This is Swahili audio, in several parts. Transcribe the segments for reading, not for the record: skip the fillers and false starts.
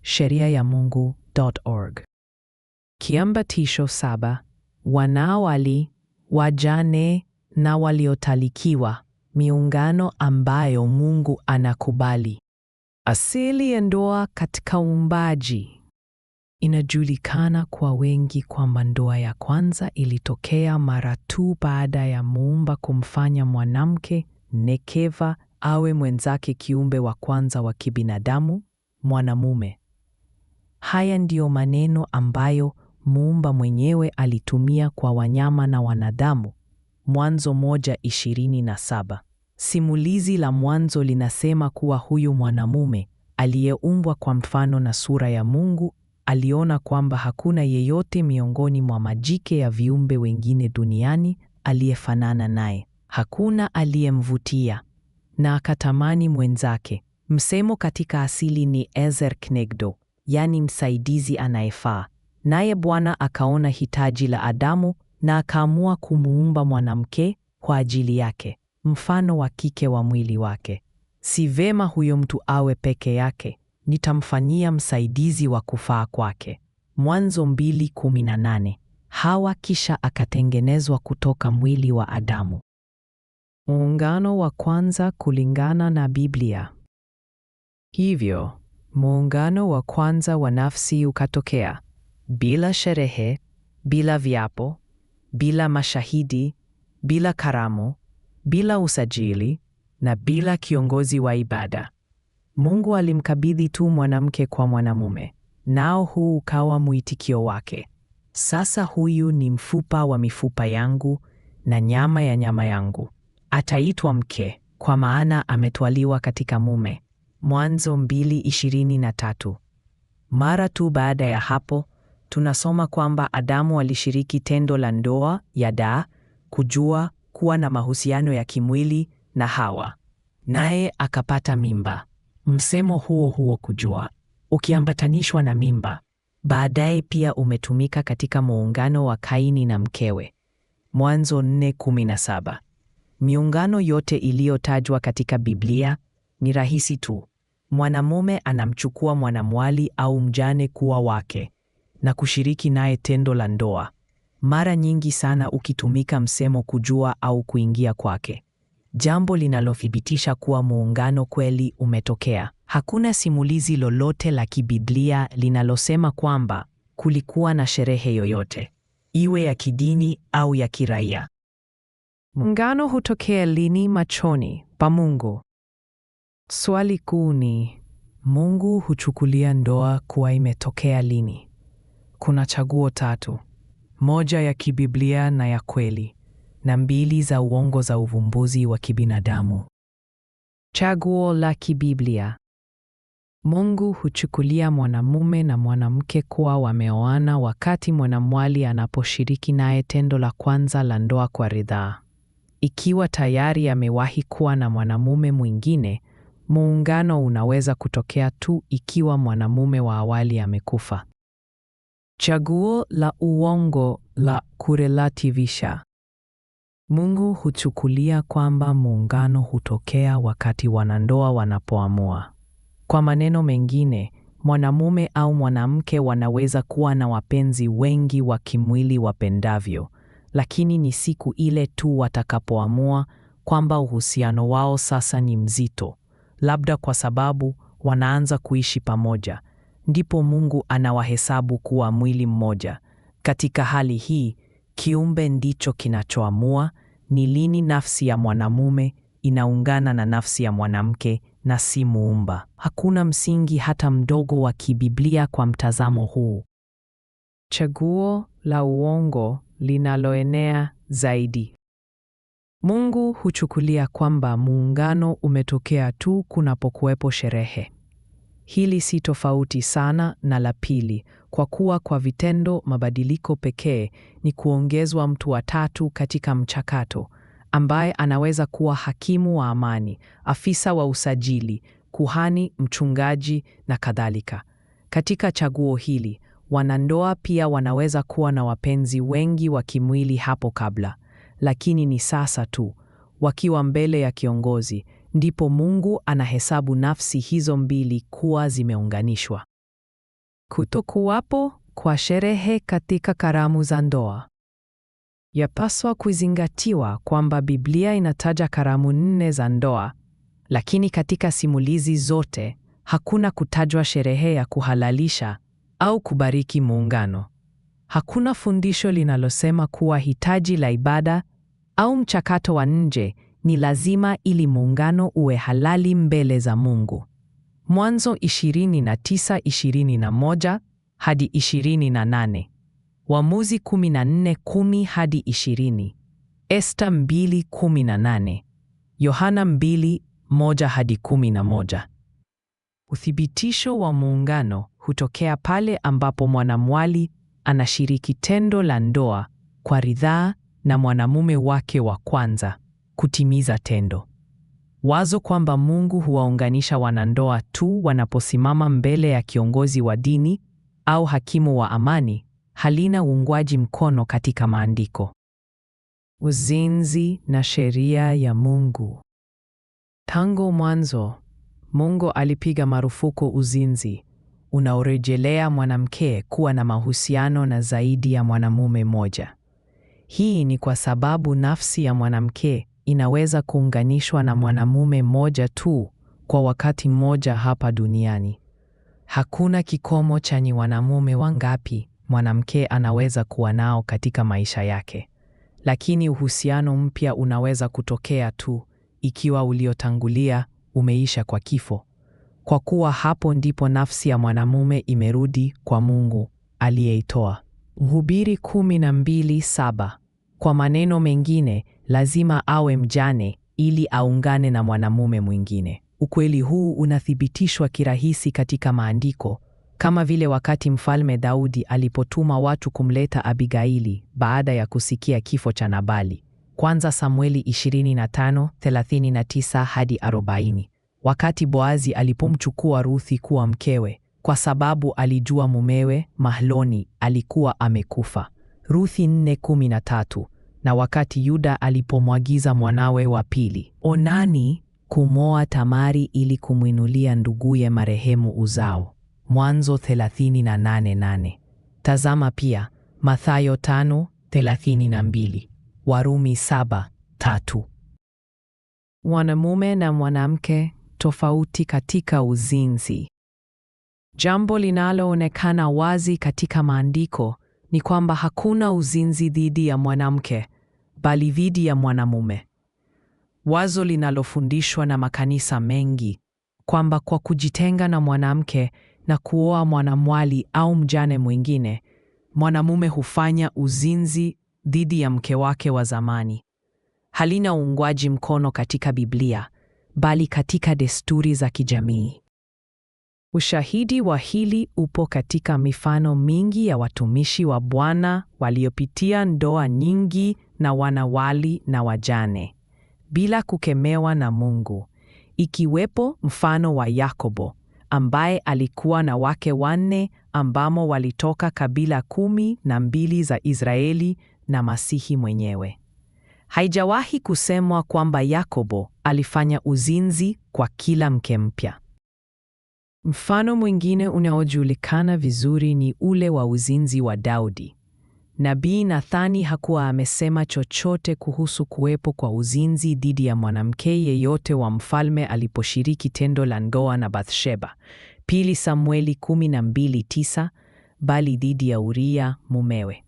sheriayamungu.org. Kiambatisho 7: wanawali, wajane na waliotalikiwa, miungano ambayo Mungu anakubali. Asili ya ndoa katika uumbaji. Inajulikana kwa wengi kwamba ndoa ya kwanza ilitokea mara tu baada ya Muumba kumfanya mwanamke nekeva awe mwenzake kiumbe wa kwanza wa kibinadamu, mwanamume. Haya ndiyo maneno ambayo Muumba mwenyewe alitumia kwa wanyama na wanadamu. Mwanzo 1:27. Simulizi la Mwanzo linasema kuwa huyu mwanamume aliyeumbwa kwa mfano na sura ya Mungu aliona kwamba hakuna yeyote miongoni mwa majike ya viumbe wengine duniani aliyefanana naye. Hakuna aliyemvutia na akatamani mwenzake. Msemo katika asili ni ezer knegdo, yani msaidizi anayefaa. Naye Bwana akaona hitaji la Adamu na akaamua kumuumba mwanamke kwa ajili yake, mfano wa kike wa mwili wake. Si vema huyo mtu awe peke yake, nitamfanyia msaidizi wa kufaa kwake. Mwanzo 2:18. Hawa kisha akatengenezwa kutoka mwili wa Adamu. Muungano wa kwanza kulingana na Biblia. Hivyo, muungano wa kwanza wa nafsi ukatokea bila sherehe, bila viapo, bila mashahidi, bila karamu, bila usajili na bila kiongozi wa ibada. Mungu alimkabidhi tu mwanamke kwa mwanamume, nao huu ukawa mwitikio wake. Sasa huyu ni mfupa wa mifupa yangu na nyama ya nyama yangu. Ataitwa mke, kwa maana ametwaliwa katika mume. Mwanzo 2:23. Mara tu baada ya hapo, tunasoma kwamba Adamu alishiriki tendo la ndoa ya kujua, kuwa na mahusiano ya kimwili na Hawa, naye akapata mimba. Msemo huo huo kujua, ukiambatanishwa na mimba, baadaye pia umetumika katika muungano wa Kaini na mkewe. Mwanzo 4:17. Miungano yote iliyotajwa katika Biblia ni rahisi tu. Mwanamume anamchukua mwanamwali au mjane kuwa wake na kushiriki naye tendo la ndoa, mara nyingi sana ukitumika msemo kujua au kuingia kwake, jambo linalothibitisha kuwa muungano kweli umetokea. Hakuna simulizi lolote la kibiblia linalosema kwamba kulikuwa na sherehe yoyote, iwe ya kidini au ya kiraia. Muungano hutokea lini machoni pa Mungu? Swali kuu ni, Mungu huchukulia ndoa kuwa imetokea lini? Kuna chaguo 3. Moja ya kibiblia na ya kweli, na 2 za uongo za uvumbuzi wa kibinadamu. Chaguo la kibiblia. Mungu huchukulia mwanamume na mwanamke kuwa wameoana wakati mwanamwali anaposhiriki naye tendo la kwanza la ndoa kwa ridhaa. Ikiwa tayari amewahi kuwa na mwanamume mwingine, muungano unaweza kutokea tu ikiwa mwanamume wa awali amekufa. Chaguo la uongo la kurelativisha. Mungu huchukulia kwamba muungano hutokea wakati wanandoa wanapoamua. Kwa maneno mengine, mwanamume au mwanamke wanaweza kuwa na wapenzi wengi wa kimwili wapendavyo, lakini ni siku ile tu watakapoamua kwamba uhusiano wao sasa ni mzito, labda kwa sababu wanaanza kuishi pamoja, ndipo Mungu anawahesabu kuwa mwili mmoja. Katika hali hii, kiumbe ndicho kinachoamua ni lini nafsi ya mwanamume inaungana na nafsi ya mwanamke na si Muumba. Hakuna msingi hata mdogo wa kibiblia kwa mtazamo huu. Chaguo la uongo linaloenea zaidi. Mungu huchukulia kwamba muungano umetokea tu kunapokuwepo sherehe. Hili si tofauti sana na la pili, kwa kuwa kwa vitendo mabadiliko pekee ni kuongezwa mtu wa 3 katika mchakato, ambaye anaweza kuwa hakimu wa amani, afisa wa usajili, kuhani, mchungaji na kadhalika. Katika chaguo hili, wanandoa pia wanaweza kuwa na wapenzi wengi wa kimwili hapo kabla, lakini ni sasa tu, wakiwa mbele ya kiongozi, ndipo Mungu anahesabu nafsi hizo mbili kuwa zimeunganishwa. Kutokuwapo kwa sherehe katika karamu za ndoa. Yapaswa kuzingatiwa kwamba Biblia inataja karamu 4 za ndoa, lakini katika simulizi zote hakuna kutajwa sherehe ya kuhalalisha au kubariki muungano. Hakuna fundisho linalosema kuwa hitaji la ibada au mchakato wa nje ni lazima ili muungano uwe halali mbele za Mungu. Mwanzo 29:21 hadi 28. Waamuzi 14:10 hadi 20. Esta 2:18. Yohana 2:1 hadi 11. Uthibitisho wa muungano hutokea pale ambapo mwanamwali anashiriki tendo la ndoa kwa ridhaa na mwanamume wake wa kwanza kutimiza tendo. Wazo kwamba Mungu huwaunganisha wanandoa tu wanaposimama mbele ya kiongozi wa dini au hakimu wa amani halina uungwaji mkono katika maandiko. Uzinzi na sheria ya Mungu. Tangu mwanzo, Mungu alipiga marufuku uzinzi, unaorejelea mwanamke kuwa na mahusiano na zaidi ya mwanamume mmoja. Hii ni kwa sababu nafsi ya mwanamke inaweza kuunganishwa na mwanamume mmoja tu kwa wakati mmoja hapa duniani. Hakuna kikomo cha ni wanamume wangapi mwanamke anaweza kuwa nao katika maisha yake. Lakini uhusiano mpya unaweza kutokea tu ikiwa uliotangulia umeisha kwa kifo. Kwa kuwa hapo ndipo nafsi ya mwanamume imerudi kwa Mungu aliyeitoa. Mhubiri 12:7. Kwa maneno mengine, lazima awe mjane ili aungane na mwanamume mwingine. Ukweli huu unathibitishwa kirahisi katika maandiko, kama vile wakati Mfalme Daudi alipotuma watu kumleta Abigaili baada ya kusikia kifo cha Nabali. Kwanza Samueli 25:39 hadi 40. Wakati Boazi alipomchukua Ruthi kuwa mkewe, kwa sababu alijua mumewe Mahloni alikuwa amekufa. Ruthi 4:13. Na wakati Yuda alipomwagiza mwanawe wa pili Onani kumoa Tamari ili kumwinulia nduguye marehemu uzao. Mwanzo 38:8. Tazama pia Mathayo 5:32. Warumi 7:3. Mwanamume na mwanamke tofauti katika uzinzi. Jambo linaloonekana wazi katika maandiko ni kwamba hakuna uzinzi dhidi ya mwanamke, bali dhidi ya mwanamume. Wazo linalofundishwa na makanisa mengi kwamba kwa kujitenga na mwanamke na kuoa mwanamwali au mjane mwingine, mwanamume hufanya uzinzi dhidi ya mke wake wa zamani, halina uungwaji mkono katika Biblia, bali katika desturi za kijamii. Ushahidi wa hili upo katika mifano mingi ya watumishi wa Bwana waliopitia ndoa nyingi na wanawali na wajane bila kukemewa na Mungu, ikiwepo mfano wa Yakobo ambaye alikuwa na wake 4 ambamo walitoka kabila 12 za Israeli na Masihi mwenyewe. Haijawahi kusemwa kwamba Yakobo alifanya uzinzi kwa kila mke mpya. Mfano mwingine unaojulikana vizuri ni ule wa uzinzi wa Daudi. Nabii Nathani hakuwa amesema chochote kuhusu kuwepo kwa uzinzi dhidi ya mwanamke yeyote wa mfalme aliposhiriki tendo la ndoa na Bathsheba, 2 Samueli 12:9, bali dhidi ya Uria mumewe.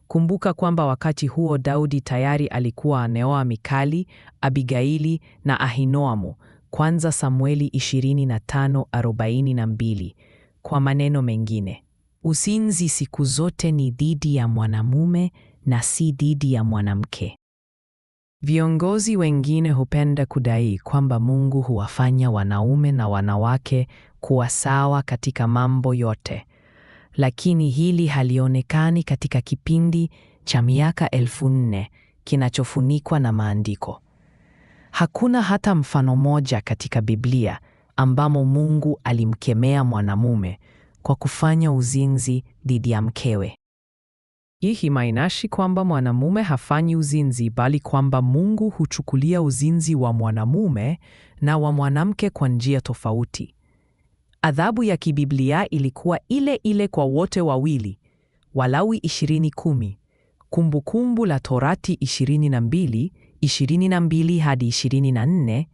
Kumbuka kwamba wakati huo Daudi tayari alikuwa ameoa Mikali, Abigaili na Ahinoamu. Kwanza Samueli 25:42. Kwa maneno mengine, uzinzi siku zote ni dhidi ya mwanamume na si dhidi ya mwanamke. Viongozi wengine hupenda kudai kwamba Mungu huwafanya wanaume na wanawake kuwa sawa katika mambo yote, lakini hili halionekani katika kipindi cha miaka 1400 kinachofunikwa na maandiko. Hakuna hata mfano moja katika Biblia ambamo Mungu alimkemea mwanamume kwa kufanya uzinzi dhidi ya mkewe. Hii haimaanishi kwamba mwanamume hafanyi uzinzi, bali kwamba Mungu huchukulia uzinzi wa mwanamume na wa mwanamke kwa njia tofauti. Adhabu ya kibiblia ilikuwa ile ile kwa wote wawili. Walawi 20:10, Kumbukumbu la Torati 22:22 hadi 24,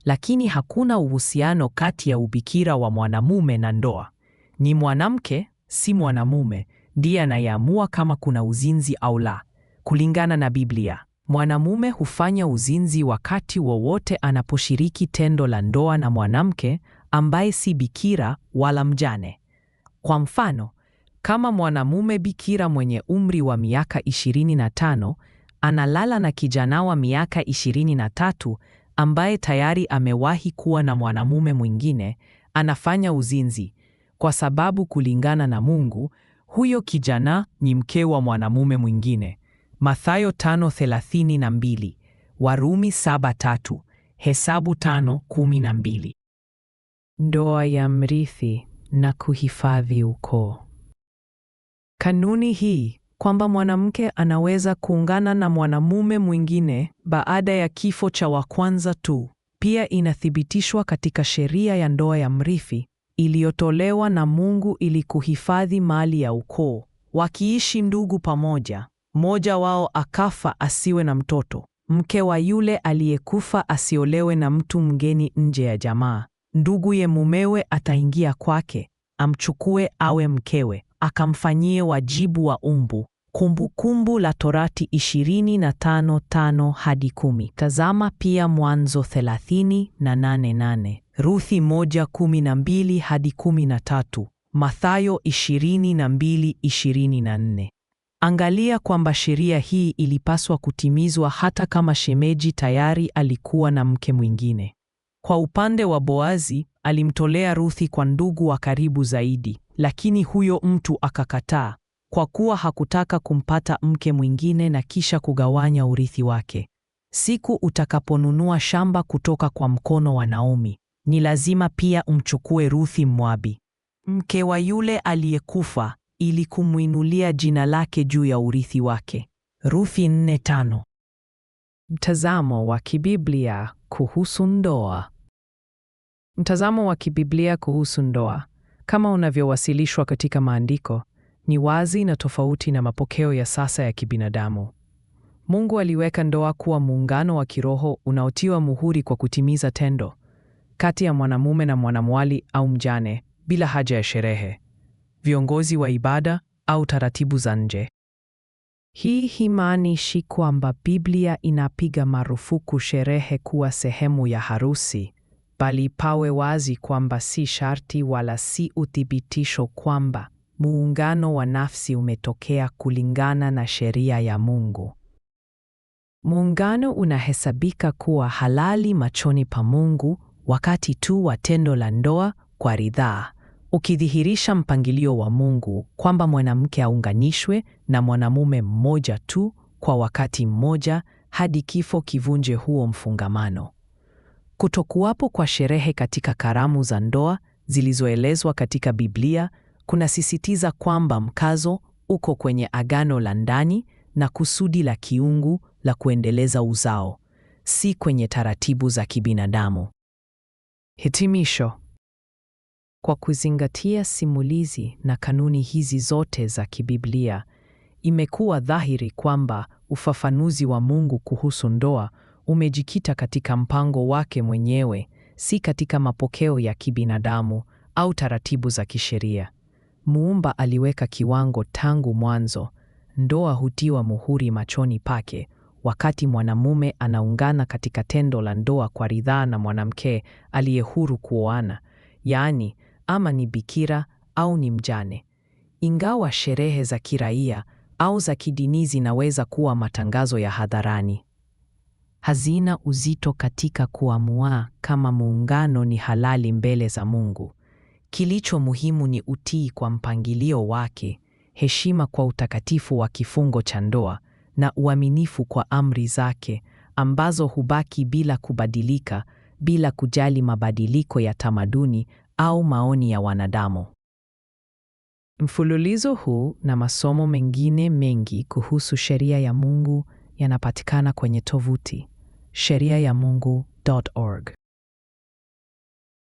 lakini hakuna uhusiano kati ya ubikira wa mwanamume na ndoa. Ni mwanamke, si mwanamume, ndiye anayeamua kama kuna uzinzi au la. Kulingana na Biblia, mwanamume hufanya uzinzi wakati wowote anaposhiriki tendo la ndoa na mwanamke ambaye si bikira wala mjane. Kwa mfano, kama mwanamume bikira mwenye umri wa miaka 25 analala na kijana wa miaka 23 ambaye tayari amewahi kuwa na mwanamume mwingine, anafanya uzinzi, kwa sababu kulingana na Mungu, huyo kijana ni mke wa mwanamume mwingine. Mathayo 5:32, Warumi 7:3, Hesabu 5:12. Ndoa ya mrithi na kuhifadhi ukoo. Kanuni hii kwamba mwanamke anaweza kuungana na mwanamume mwingine baada ya kifo cha wa kwanza tu, pia inathibitishwa katika sheria ya ndoa ya mrithi iliyotolewa na Mungu ili kuhifadhi mali ya ukoo. Wakiishi ndugu pamoja, mmoja wao akafa asiwe na mtoto, mke wa yule aliyekufa asiolewe na mtu mgeni nje ya jamaa. Nduguye mumewe ataingia kwake, amchukue awe mkewe, akamfanyie wajibu wa umbu. Kumbukumbu la Torati 25:5 hadi 10. Tazama pia Mwanzo 30:8, Ruthi 1:12 hadi 13, Mathayo 22:24. Angalia kwamba sheria hii ilipaswa kutimizwa hata kama shemeji tayari alikuwa na mke mwingine. Kwa upande wa Boazi, alimtolea Ruthi kwa ndugu wa karibu zaidi, lakini huyo mtu akakataa, kwa kuwa hakutaka kumpata mke mwingine na kisha kugawanya urithi wake. Siku utakaponunua shamba kutoka kwa mkono wa Naomi, ni lazima pia umchukue Ruthi Mmoabi, mke wa yule aliyekufa, ili kumwinulia jina lake juu ya urithi wake. Ruthi 4:5. Mtazamo wa kibiblia kuhusu ndoa. Mtazamo wa kibiblia kuhusu ndoa, kama unavyowasilishwa katika maandiko, ni wazi na tofauti na mapokeo ya sasa ya kibinadamu. Mungu aliweka ndoa kuwa muungano wa kiroho unaotiwa muhuri kwa kutimiza tendo kati ya mwanamume na mwanamwali au mjane, bila haja ya sherehe, viongozi wa ibada au taratibu za nje. Hii haimaanishi kwamba Biblia inapiga marufuku sherehe kuwa sehemu ya harusi, bali pawe wazi kwamba si sharti wala si uthibitisho kwamba muungano wa nafsi umetokea kulingana na sheria ya Mungu. Muungano unahesabika kuwa halali machoni pa Mungu wakati tu wa tendo la ndoa kwa ridhaa, ukidhihirisha mpangilio wa Mungu kwamba mwanamke aunganishwe na mwanamume mmoja tu kwa wakati mmoja hadi kifo kivunje huo mfungamano. Kutokuwapo kwa sherehe katika karamu za ndoa zilizoelezwa katika Biblia kunasisitiza kwamba mkazo uko kwenye agano la ndani na kusudi la kiungu la kuendeleza uzao, si kwenye taratibu za kibinadamu. Hitimisho. Kwa kuzingatia simulizi na kanuni hizi zote za kibiblia, imekuwa dhahiri kwamba ufafanuzi wa Mungu kuhusu ndoa umejikita katika mpango wake mwenyewe, si katika mapokeo ya kibinadamu au taratibu za kisheria. Muumba aliweka kiwango tangu mwanzo. Ndoa hutiwa muhuri machoni pake wakati mwanamume anaungana katika tendo la ndoa kwa ridhaa na mwanamke aliye huru kuoana, yaani ama ni bikira au ni mjane. Ingawa sherehe za kiraia au za kidini zinaweza kuwa matangazo ya hadharani, hazina uzito katika kuamua kama muungano ni halali mbele za Mungu. Kilicho muhimu ni utii kwa mpangilio wake, heshima kwa utakatifu wa kifungo cha ndoa, na uaminifu kwa amri zake ambazo hubaki bila kubadilika, bila kujali mabadiliko ya tamaduni au maoni ya wanadamu. Mfululizo huu na masomo mengine mengi kuhusu sheria ya Mungu yanapatikana kwenye tovuti sheriayamungu.org.